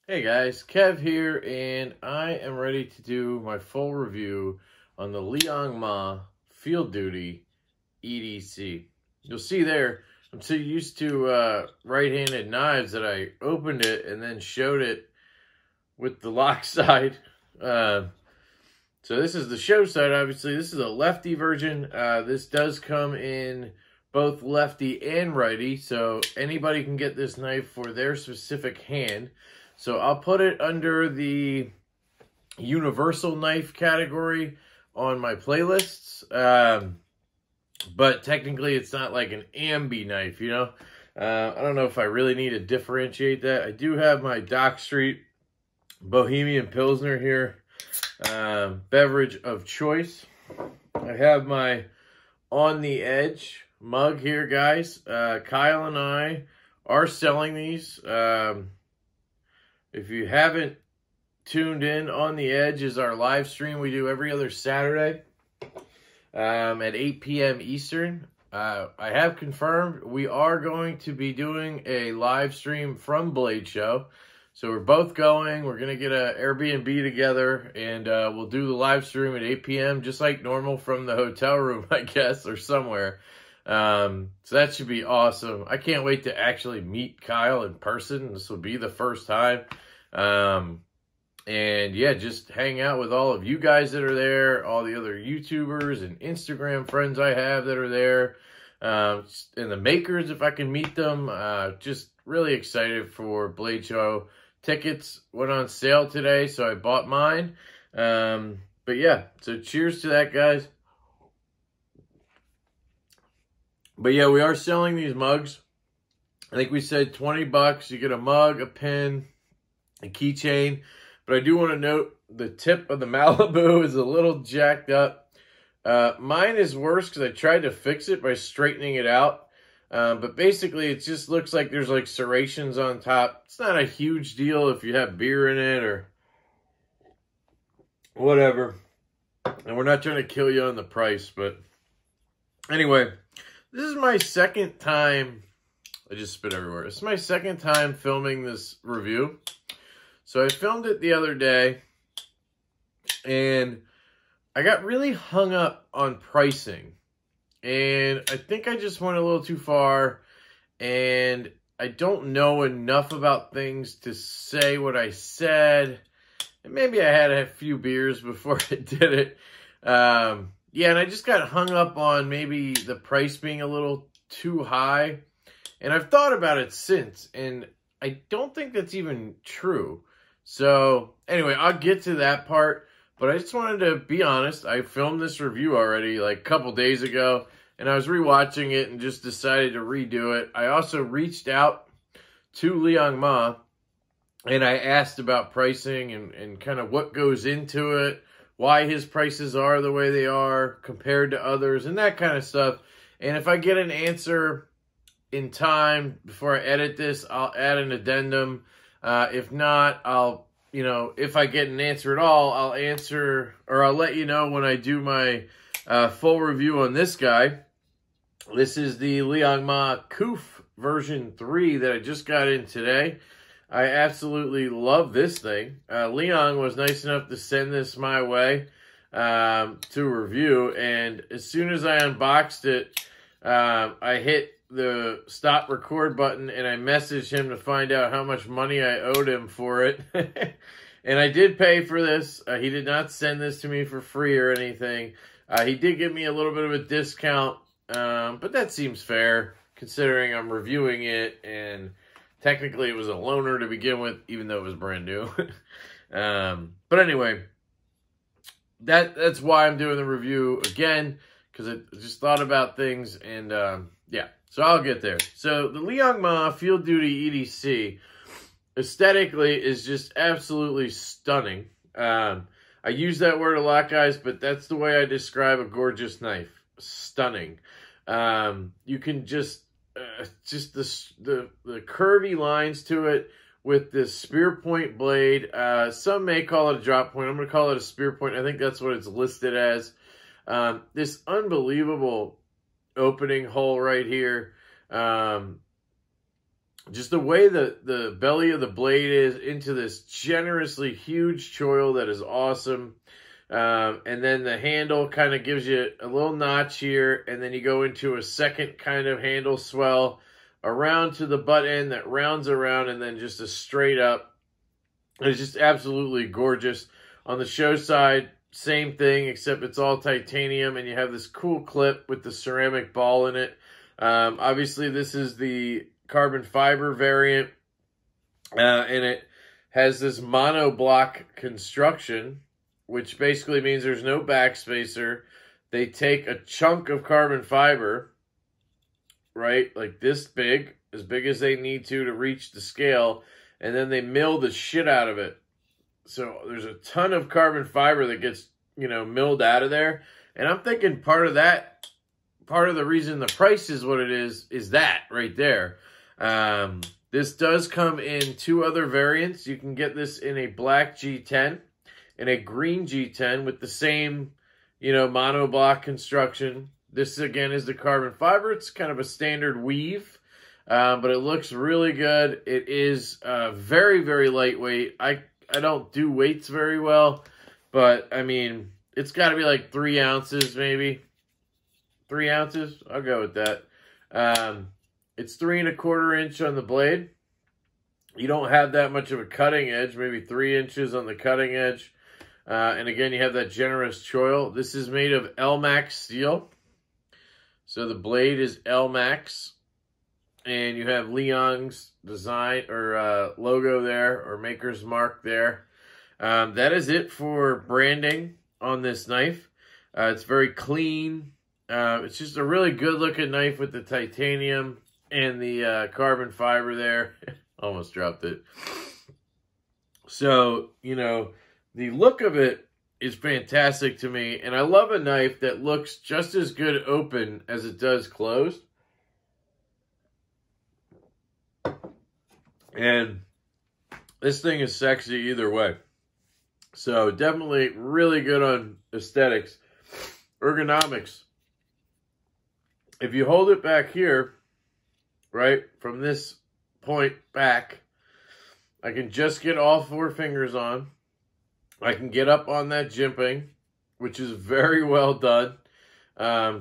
Hey guys, Kev here, and I am ready to do my full review on the Liong Mah Field Duty EDC. You'll see there, I'm so used to right-handed knives that I opened it and then showed it with the lock side. So this is the show side, obviously. This is a lefty version. This does come in both lefty and righty, so anybody can get this knife for their specific hand. So I'll put it under the universal knife category on my playlists. But technically it's not like an ambi knife, you know? I don't know if I really need to differentiate that. I do have my Dock Street Bohemian Pilsner here, beverage of choice. I have my On the Edge mug here, guys. Kyle and I are selling these. If you haven't tuned in, On the Edge is our live stream we do every other Saturday at 8 p.m. Eastern. I have confirmed we are going to be doing a live stream from Blade Show. So we're both going. We're going to get an Airbnb together, and we'll do the live stream at 8 p.m. just like normal from the hotel room, I guess, or somewhere. So that should be awesome. I can't wait to actually meet Kyle in person. This will be the first time. And yeah, just hang out with all of you guys that are there, all the other YouTubers and Instagram friends I have that are there, and the makers, if I can meet them. Just really excited for Blade Show. Tickets went on sale today, so I bought mine. But yeah, so cheers to that, guys. But yeah, we are selling these mugs. I think we said 20 bucks. You get a mug, a pin, a keychain. But I do want to note the tip of the Malibu is a little jacked up. Mine is worse because I tried to fix it by straightening it out. But basically, it just looks like there's like serrations on top. It's not a huge deal if you have beer in it or whatever. And we're not trying to kill you on the price. But anyway, this is my second time. I just spit everywhere. This is my second time filming this review. So I filmed it the other day, and I got really hung up on pricing. And I think I just went a little too far, and I don't know enough about things to say what I said. And maybe I had a few beers before I did it. Yeah, and I just got hung up on maybe the price being a little too high. And I've thought about it since, and I don't think that's even true. So, anyway, I'll get to that part, but I just wanted to be honest. I filmed this review already like a couple days ago, and I was rewatching it and just decided to redo it. I also reached out to Liong Mah, and I asked about pricing and kind of what goes into it, why his prices are the way they are compared to others, and that kind of stuff. And if I get an answer in time before I edit this, I'll add an addendum. If not, I'll, if I get an answer at all, I'll answer, or I'll let you know when I do my full review on this guy. This is the Liong Mah Koof version 3 that I just got in today. I absolutely love this thing. Liong was nice enough to send this my way to review, and as soon as I unboxed it, I hit the stop record button and I messaged him to find out how much money I owed him for it. And I did pay for this. He did not send this to me for free or anything. He did give me a little bit of a discount, but that seems fair considering I'm reviewing it, and technically it was a loaner to begin with, even though it was brand new. But anyway, that's why I'm doing the review again, because I just thought about things, and yeah. So I'll get there. So the Liong Mah Field Duty EDC aesthetically is just absolutely stunning. I use that word a lot, guys, but that's the way I describe a gorgeous knife. Stunning. You can just the curvy lines to it with this spear point blade. Some may call it a drop point. I'm going to call it a spear point. I think that's what it's listed as. This unbelievable opening hole right here. just the way the belly of the blade is into this generously huge choil that is awesome. And then the handle kind of gives you a little notch here, and then you go into a second kind of handle swell around to the butt end that rounds around, and then just a straight up. It's just absolutely gorgeous. On the show side, same thing, except it's all titanium, and you have this cool clip with the ceramic ball in it. Obviously, this is the carbon fiber variant, and it has this monoblock construction, which basically means there's no backspacer. They take a chunk of carbon fiber, right, like this big, as big as they need to reach the scale, and then they mill the shit out of it. So there's a ton of carbon fiber that gets, you know, milled out of there. And I'm thinking part of the reason the price is what it is that right there. This does come in 2 other variants. You can get this in a black G10 and a green G10 with the same, you know, monoblock construction. This, again, is the carbon fiber. It's kind of a standard weave, but it looks really good. It is very, very lightweight. I don't do weights very well, but, I mean, it's got to be like 3 ounces, maybe. 3 ounces? I'll go with that. It's 3 1/4 inch on the blade. You don't have that much of a cutting edge, maybe 3 inches on the cutting edge. And again, you have that generous choil. This is made of LMAX steel. So the blade is LMAX. And you have Liong's design or logo there, or maker's mark there. That is it for branding on this knife. It's very clean. It's just a really good looking knife with the titanium and the carbon fiber there. Almost dropped it. So, you know, the look of it is fantastic to me. And I love a knife that looks just as good open as it does closed. And this thing is sexy either way. So definitely really good on aesthetics. Ergonomics. If you hold it back here, right, from this point back, I can just get all 4 fingers on. I can get up on that jimping, which is very well done.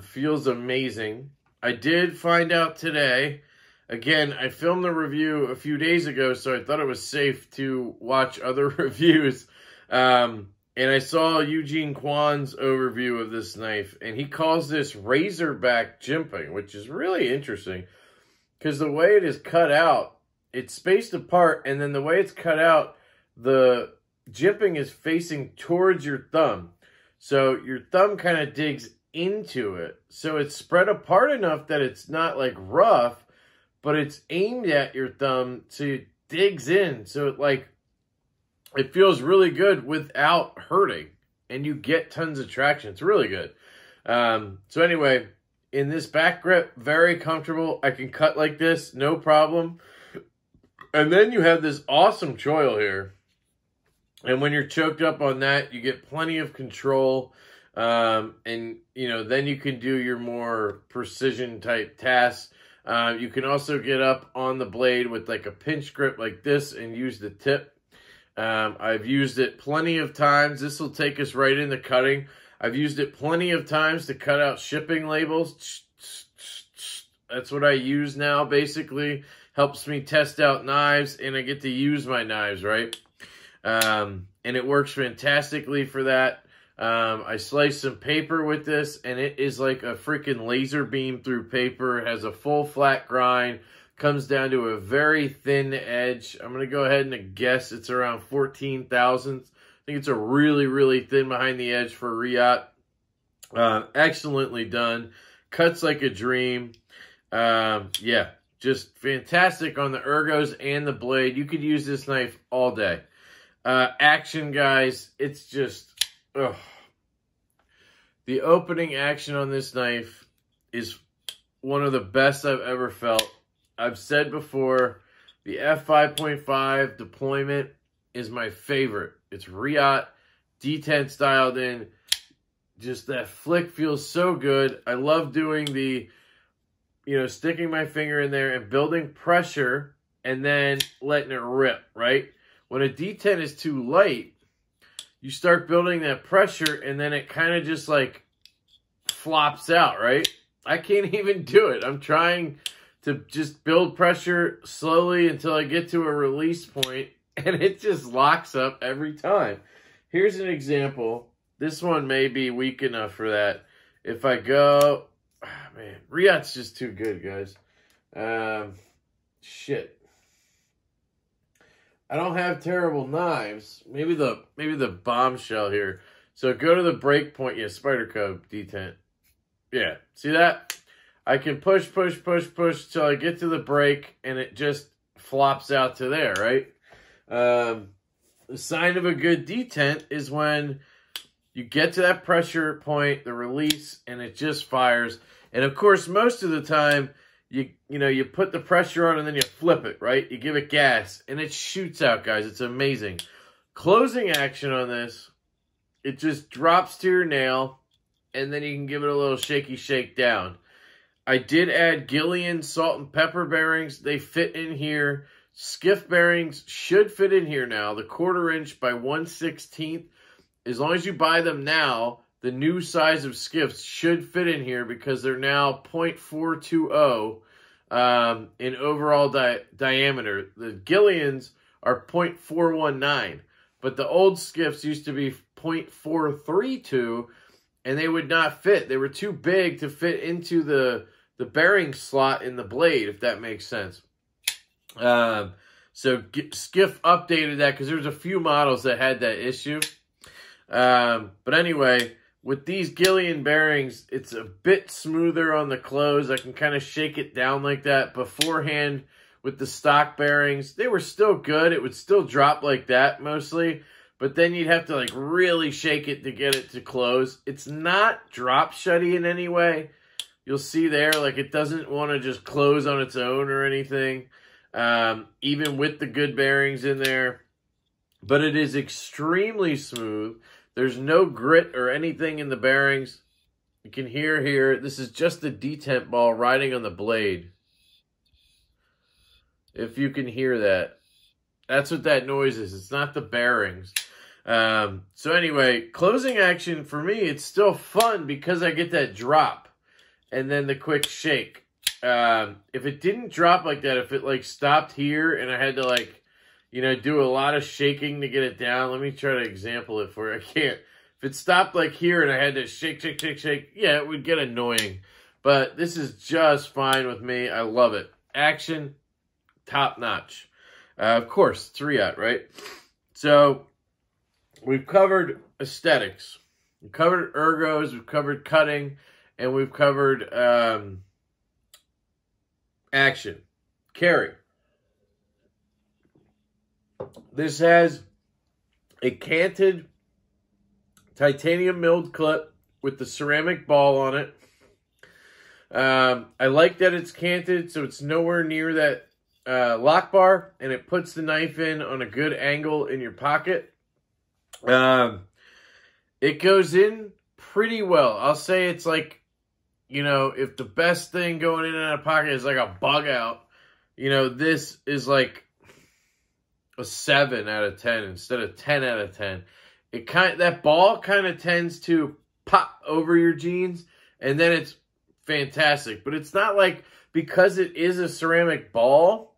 Feels amazing. I did find out today, again, I filmed the review a few days ago, so I thought it was safe to watch other reviews. And I saw Eugene Kwan's overview of this knife, and he calls this razorback jimping, which is really interesting because the way it is cut out, it's spaced apart, and then the way it's cut out, the jimping is facing towards your thumb. So your thumb kind of digs into it. So it's spread apart enough that it's not like rough, but it's aimed at your thumb, so it digs in. So it feels really good without hurting, and you get tons of traction. It's really good. So anyway, in this back grip, very comfortable. I can cut like this, no problem. And then you have this awesome choil here. And when you're choked up on that, you get plenty of control. And, you know, then you can do your more precision type tasks. You can also get up on the blade with like a pinch grip like this and use the tip. I've used it plenty of times. This will take us right into cutting. I've used it plenty of times to cut out shipping labels. That's what I use now, basically. Helps me test out knives, and I get to use my knives, right? And it works fantastically for that. I sliced some paper with this, and it is like a freaking laser beam through paper. It has a full flat grind. Comes down to a very thin edge. I'm going to go ahead and guess it's around 14 thousandths. I think it's a really, really thin behind the edge for Riot. Excellently done. Cuts like a dream. Yeah, just fantastic on the ergos and the blade. You could use this knife all day. Action, guys, it's just... ugh. The opening action on this knife is one of the best I've ever felt. I've said before, the f5.5 deployment is my favorite. It's Riot, D10 styled in. Just that flick feels so good. I love doing the, you know, sticking my finger in there and building pressure and then letting it rip, right? When a detent is too light, you start building that pressure, and then it kind of just like flops out, right? I can't even do it. I'm trying to just build pressure slowly until I get to a release point, and it just locks up every time. Here's an example. This one may be weak enough for that. If I go, man, Riyadh's just too good, guys. Shit. I don't have terrible knives. Maybe the bombshell here. So go to the break point. Yeah, Spider Cub detent. Yeah, see that? I can push till I get to the break, and it just flops out to there, right? The sign of a good detent is when you get to that pressure point, the release, and it just fires. And of course, most of the time, you put the pressure on and then you flip it, right? You give it gas, and it shoots out, guys. It's amazing. Closing action on this, it just drops to your nail, and then you can give it a little shaky shake down. I did add Gillian salt and pepper bearings. They fit in here. Skiff bearings should fit in here now. The 1/4 inch by 1/16. As long as you buy them now, the new size of skiffs should fit in here because they're now 0.420 in overall diameter. The Gillians are 0.419, but the old skiffs used to be 0.432, and they would not fit. They were too big to fit into the bearing slot in the blade, if that makes sense. So Skiff updated that because there's a few models that had that issue. But anyway, with these Gillian bearings, it's a bit smoother on the close. I can kind of shake it down like that. Beforehand, with the stock bearings, they were still good. It would still drop like that mostly, but then you'd have to like really shake it to get it to close. It's not drop shutty in any way. You'll see there, like it doesn't want to just close on its own or anything, even with the good bearings in there. But it is extremely smooth. There's no grit or anything in the bearings. You can hear here, this is just the detent ball riding on the blade. If you can hear that. That's what that noise is. It's not the bearings. So anyway, closing action for me, it's still fun because I get that drop and then the quick shake. If it didn't drop like that, if it like stopped here and I had to like, do a lot of shaking to get it down. Let me try to example it for you. I can't. If it stopped like here and I had to shake, yeah, it would get annoying. But this is just fine with me. I love it. Action, top notch. Of course, it's Riyadh, right? So we've covered aesthetics. We've covered ergos. We've covered cutting. And we've covered action. Carry. This has a canted titanium milled clip with the ceramic ball on it. I like that it's canted, so it's nowhere near that lock bar, and it puts the knife in on a good angle in your pocket. It goes in pretty well. I'll say it's like, if the best thing going in and out of pocket is like a bug out, this is like a 7 out of 10 instead of 10 out of 10. That ball kind of tends to pop over your jeans, and then it's fantastic. But it's not like, because it is a ceramic ball,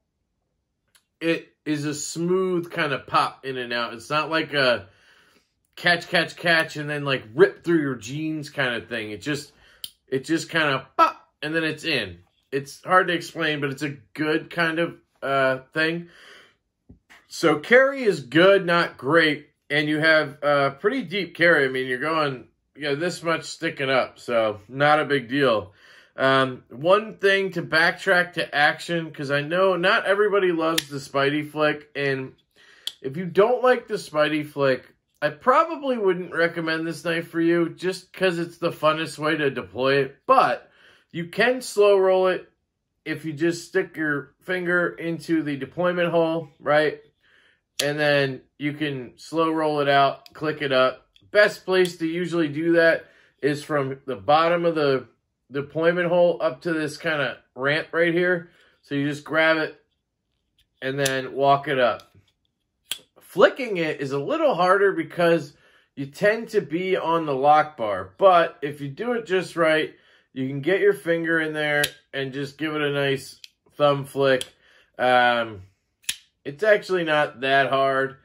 it is a smooth kind of pop in and out. It's not like a catch, and then like rip through your jeans kind of thing. It just kind of pop, and then it's in. It's hard to explain, but it's a good kind of thing. So carry is good, not great, and you have pretty deep carry. I mean, you're going, this much sticking up, so not a big deal. One thing to backtrack to action, because I know not everybody loves the Spidey Flick, and if you don't like the Spidey Flick, I probably wouldn't recommend this knife for you just because it's the funnest way to deploy it, but you can slow roll it if you just stick your finger into the deployment hole, right? And then you can slow roll it out, click it up. Best place to usually do that is from the bottom of the deployment hole up to this kind of ramp right here. So you just grab it and then walk it up. Flicking it is a little harder because you tend to be on the lock bar. But if you do it just right, you can get your finger in there and just give it a nice thumb flick. It's actually not that hard,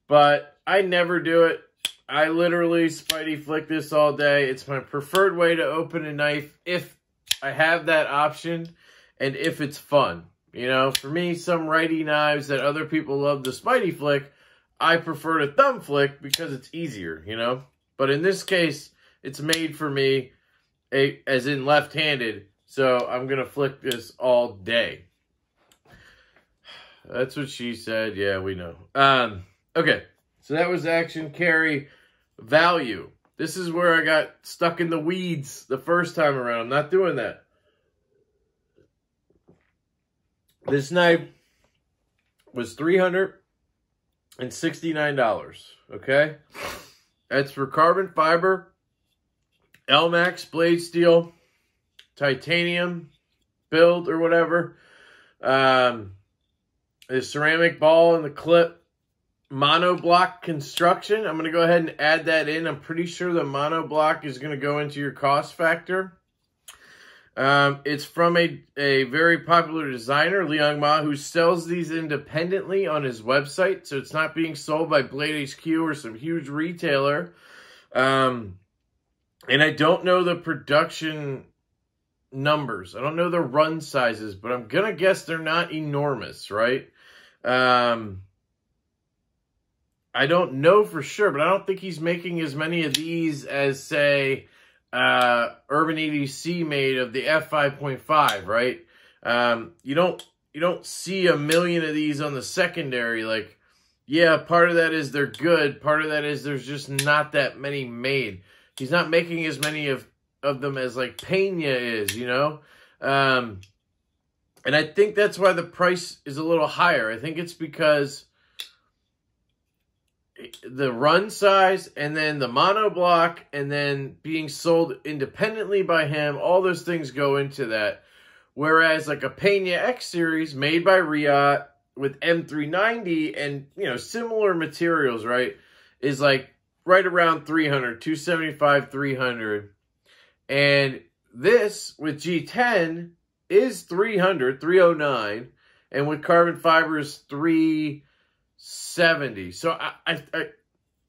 but I never do it. I literally Spidey flick this all day. It's my preferred way to open a knife if I have that option and if it's fun. You know, for me, some righty knives that other people love the Spidey flick, I prefer to thumb flick because it's easier, you know. But in this case, it's made for me, as in left-handed, so I'm going to flick this all day. That's what she said. Yeah, we know. Okay, so that was action, carry, value. This is where I got stuck in the weeds the first time around. I'm not doing that. This knife was $369, okay? That's for carbon fiber, L-Max blade steel, titanium build or whatever. The ceramic ball and the clip, monoblock construction. I'm going to go ahead and add that in. I'm pretty sure the monoblock is going to go into your cost factor. It's from a very popular designer, Liong Mah, who sells these independently on his website. So it's not being sold by Blade HQ or some huge retailer. And I don't know the production numbers. I don't know the run sizes, but I'm going to guess they're not enormous, right? I don't know for sure, but I don't think he's making as many of these as, say, Urban EDC made of the F5.5, right? You don't see a million of these on the secondary. Like, yeah, part of that is they're good. Part of that is there's just not that many made. He's not making as many of them as like Pena is, you know? And I think that's why the price is a little higher. I think it's because the run size and then the monoblock and then being sold independently by him, all those things go into that. Whereas like a Pena X series made by Riot with M390 and, you know, similar materials, right, is like right around 300, 275, 300. And this with G10 is 300, 309, and with carbon fiber is 370. So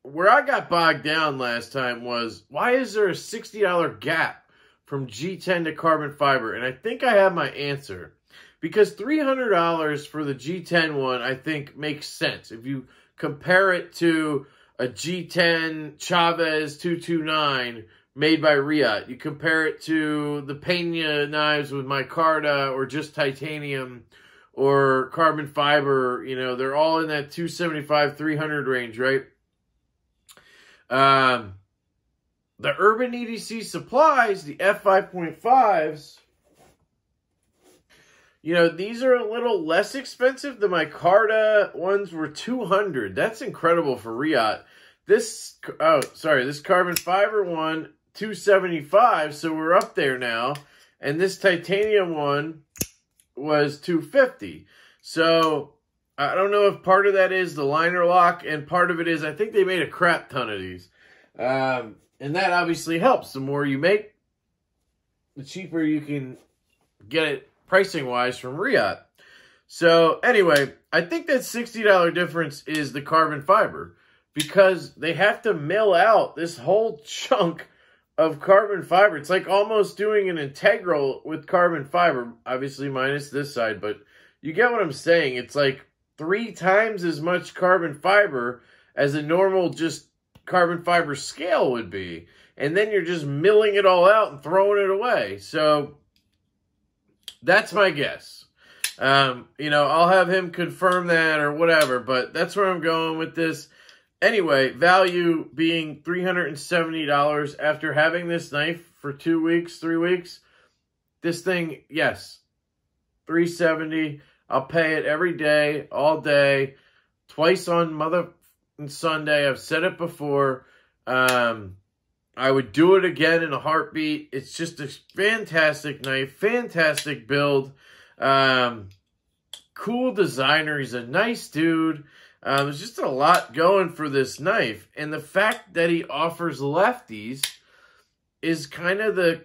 where I got bogged down last time was, why is there a $60 gap from G10 to carbon fiber? And I think I have my answer. Because $300 for the G10 one, I think, makes sense. If you compare it to a G10 Chavez 229 made by Riot, you compare it to the Pena knives with micarta or just titanium or carbon fiber, you know, they're all in that 275, 300 range, right? The Urban EDC supplies, the F5.5s, you know, these are a little less expensive. The micarta ones were $200. That's incredible for Riot. This carbon fiber one, $275, so we're up there now. And this titanium one was $250. So I don't know if part of that is the liner lock, and part of it is I think they made a crap ton of these. And that obviously helps. The more you make, the cheaper you can get it pricing-wise from Riot. So anyway, I think that $60 difference is the carbon fiber, because they have to mill out this whole chunk of carbon fiber. It's like almost doing an integral with carbon fiber, obviously minus this side, but you get what I'm saying. It's like 3 times as much carbon fiber as a normal just carbon fiber scale would be. And then you're just milling it all out and throwing it away. So that's my guess. You know, I'll have him confirm that or whatever, but that's where I'm going with this. Anyway, value being $370 after having this knife for 2 weeks, 3 weeks. This thing, yes, $370. I'll pay it every day, all day, twice on Mother and Sunday. I've said it before. I would do it again in a heartbeat. It's just a fantastic knife, fantastic build. cool designer. He's a nice dude. There's just a lot going for this knife. And the fact that he offers lefties is kind of the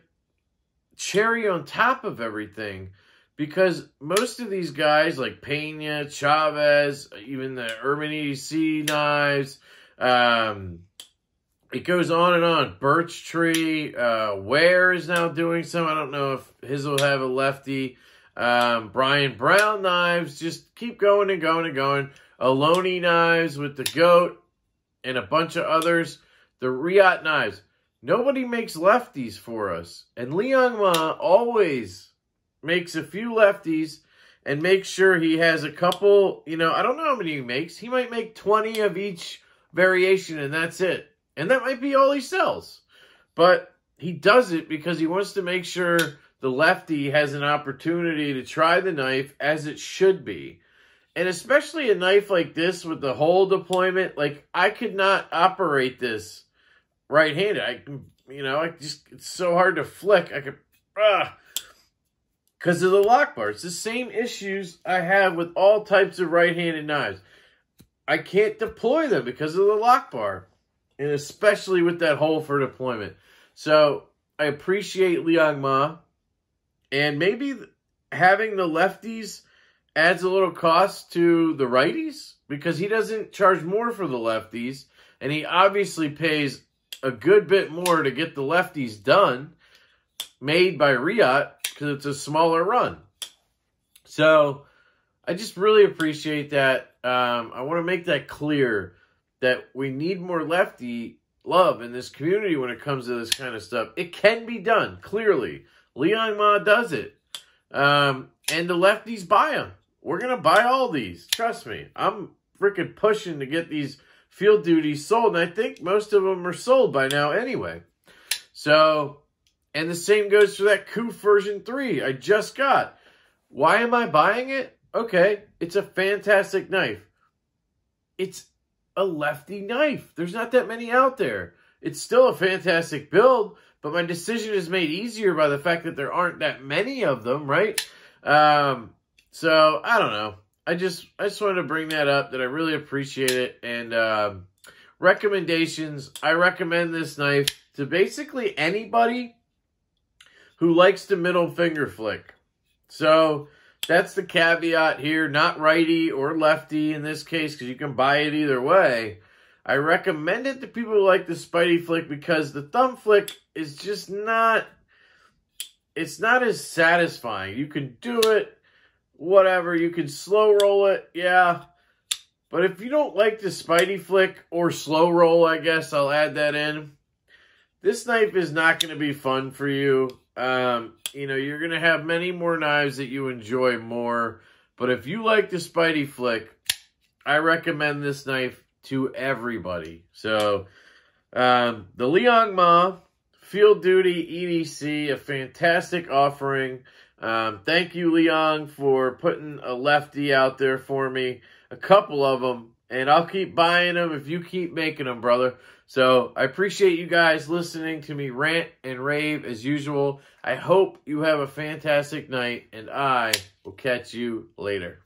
cherry on top of everything. Because most of these guys, like Pena, Chavez, even the Urban EDC knives, it goes on and on. Birch Tree, Ware is now doing some. I don't know if his will have a lefty. Brian Brown knives, just keep going and going and going. Aloni knives with the goat and a bunch of others. The Riot knives. Nobody makes lefties for us. And Liong Mah always makes a few lefties and makes sure he has a couple, I don't know how many he makes. He might make 20 of each variation and that's it. And that might be all he sells. But he does it because he wants to make sure the lefty has an opportunity to try the knife as it should be. And especially a knife like this with the hole deployment, like I could not operate this right-handed. It's so hard to flick. Because of the lock bar. It's the same issues I have with all types of right-handed knives. I can't deploy them because of the lock bar. And especially with that hole for deployment. So, I appreciate Liong Mah. And maybe having the lefties adds a little cost to the righties. Because he doesn't charge more for the lefties. And he obviously pays a good bit more to get the lefties done. Made by Riot. Because it's a smaller run. So, I just really appreciate that. I want to make that clear that we need more lefty love in this community when it comes to this kind of stuff. It can be done, clearly. Liong Mah does it. And the lefties buy them. We're going to buy all these. Trust me. I'm freaking pushing to get these field duties sold. And I think most of them are sold by now anyway. So, and the same goes for that Koof version 3 I just got. Why am I buying it? Okay, it's a fantastic knife. It's a lefty knife. There's not that many out there. It's still a fantastic build, but my decision is made easier by the fact that there aren't that many of them, right? So, I don't know. I just wanted to bring that up, that I really appreciate it. And recommendations, I recommend this knife to basically anybody who likes to middle finger flick. So, that's the caveat here. Not righty or lefty in this case, because you can buy it either way. I recommend it to people who like the Spidey flick because the thumb flick is just not... It's not as satisfying. You can do it, whatever. You can slow roll it, yeah. But if you don't like the Spidey flick or slow roll, I guess I'll add that in. This knife is not going to be fun for you. You're going to have many more knives that you enjoy more. But if you like the Spidey flick, I recommend this knife to everybody. So, the Liong Mah Field Duty EDC, a fantastic offering. Thank you, Liong, for putting a lefty out there for me. A couple of them. And I'll keep buying them if you keep making them, brother. So, I appreciate you guys listening to me rant and rave as usual. I hope you have a fantastic night, and I will catch you later.